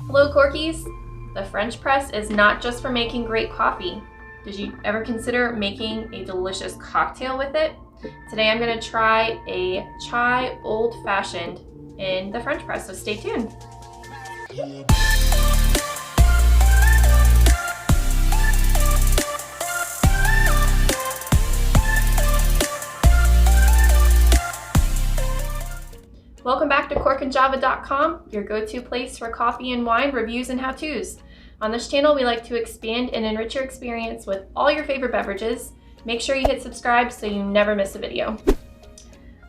Hello Corkies! The French press is not just for making great coffee. Did you ever consider making a delicious cocktail with it? Today I'm going to try a chai old-fashioned in the French press, so stay tuned. Welcome back to corkandjava.com, your go-to place for coffee and wine reviews and how-tos. On this channel, we like to expand and enrich your experience with all your favorite beverages. Make sure you hit subscribe so you never miss a video.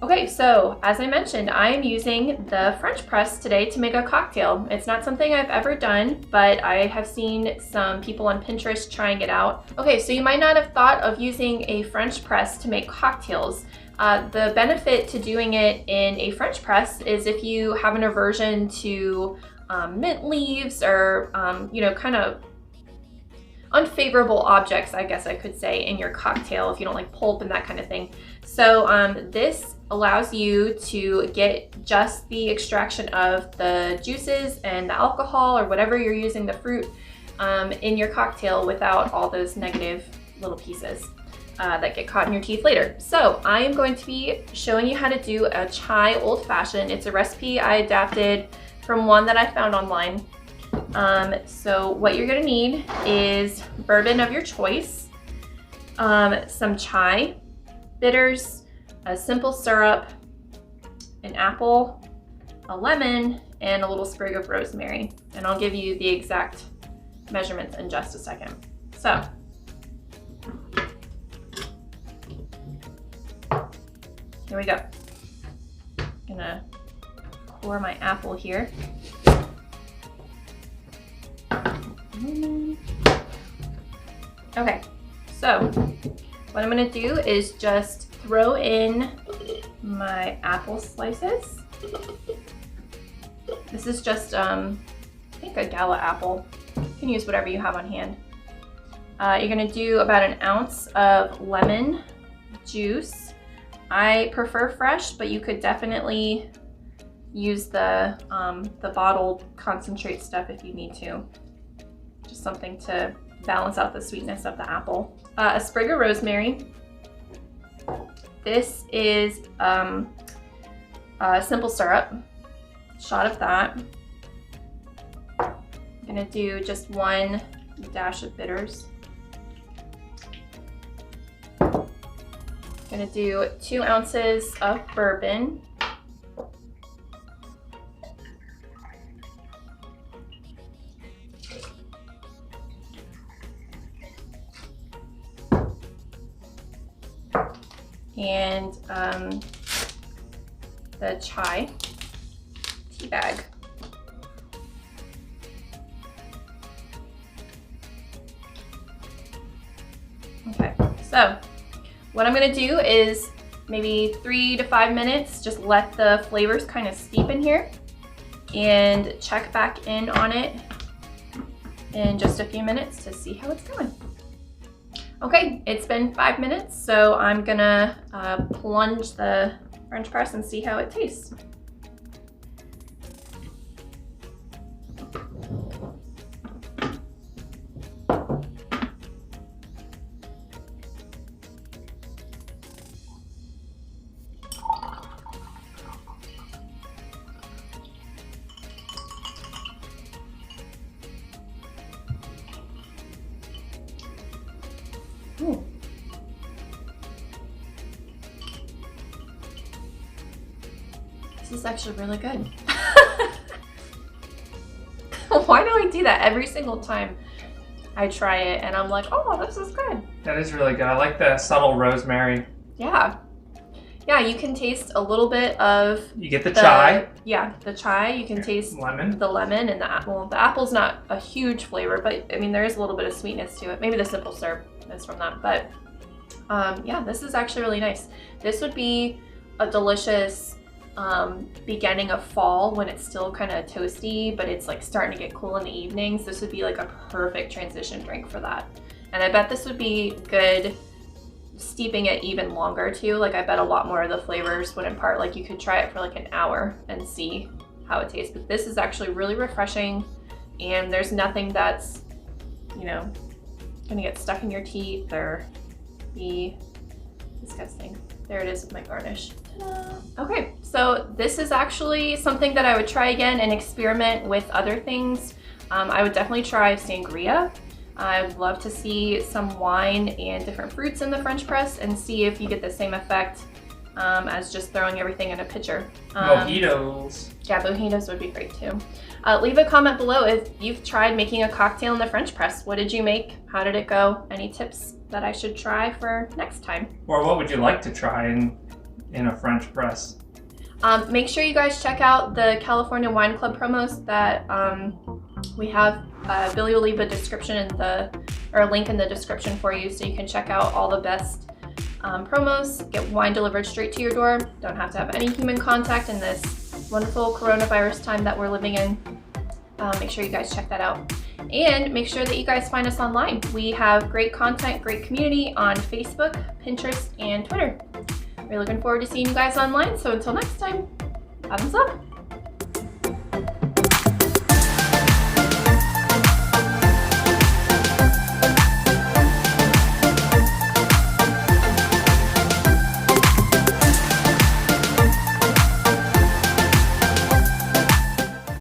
Okay, so as I mentioned, I am using the French press today to make a cocktail. It's not something I've ever done, but I have seen some people on Pinterest trying it out. Okay, so you might not have thought of using a French press to make cocktails. The benefit to doing it in a French press is if you have an aversion to mint leaves or, kind of unfavorable objects, I guess I could say, in your cocktail, if you don't like pulp and that kind of thing. So this allows you to get just the extraction of the juices and the alcohol or whatever you're using, the fruit, in your cocktail without all those negative little pieces that get caught in your teeth later. So I am going to be showing you how to do a chai old-fashioned. It's a recipe I adapted from one that I found online. So what you're gonna need is bourbon of your choice, some chai, bitters, a simple syrup, an apple, a lemon, and a little sprig of rosemary. And I'll give you the exact measurements in just a second. So, here we go. I'm gonna pour my apple here. Okay, so what I'm gonna do is just throw in my apple slices. This is just, I think a gala apple. You can use whatever you have on hand. You're gonna do about an ounce of lemon juice. I prefer fresh, but you could definitely use the bottled concentrate stuff if you need to. Just something to balance out the sweetness of the apple. A sprig of rosemary. This is a simple syrup, shot of that. I'm gonna do just one dash of bitters. Gonna do 2 ounces of bourbon. And the chai tea bag. Okay, so what I'm gonna do is maybe 3 to 5 minutes, just let the flavors kind of steep in here and check back in on it in just a few minutes to see how it's going. Okay, it's been 5 minutes, so I'm gonna plunge the French press and see how it tastes. Ooh. This is actually really good. Why do I do that every single time I try it and I'm like, oh, this is good. That is really good. I like the subtle rosemary. Yeah. Yeah, you can taste a little bit of... You get the chai. Yeah, the chai. You can taste lemon. The lemon and the apple. The apple's not a huge flavor, but I mean, there is a little bit of sweetness to it. Maybe the simple syrup is from that, but yeah, this is actually really nice. This would be a delicious beginning of fall when it's still kind of toasty, but it's like starting to get cool in the evenings. This would be like a perfect transition drink for that. And I bet this would be good steeping it even longer too. Like I bet a lot more of the flavors would impart. Like you could try it for like an hour and see how it tastes. But this is actually really refreshing. and there's nothing that's, you know, gonna get stuck in your teeth or be disgusting. There it is with my garnish. Ta-da. Okay, so this is actually something that I would try again and experiment with other things. I would definitely try sangria. I would love to see some wine and different fruits in the French press and see if you get the same effect as just throwing everything in a pitcher. Mojitos. Yeah, mojitos would be great too. Leave a comment below if you've tried making a cocktail in the French press. What did you make? How did it go? Any tips that I should try for next time? Or what would you like to try in a French press? Make sure you guys check out the California Wine Club promos that we have. Billy will leave a link in the description for you, so you can check out all the best promos. Get wine delivered straight to your door. Don't have to have any human contact in this wonderful coronavirus time that we're living in. Make sure you guys check that out. And make sure that you guys find us online. We have great content, great community on Facebook, Pinterest, and Twitter. We're looking forward to seeing you guys online, so until next time, bottoms up!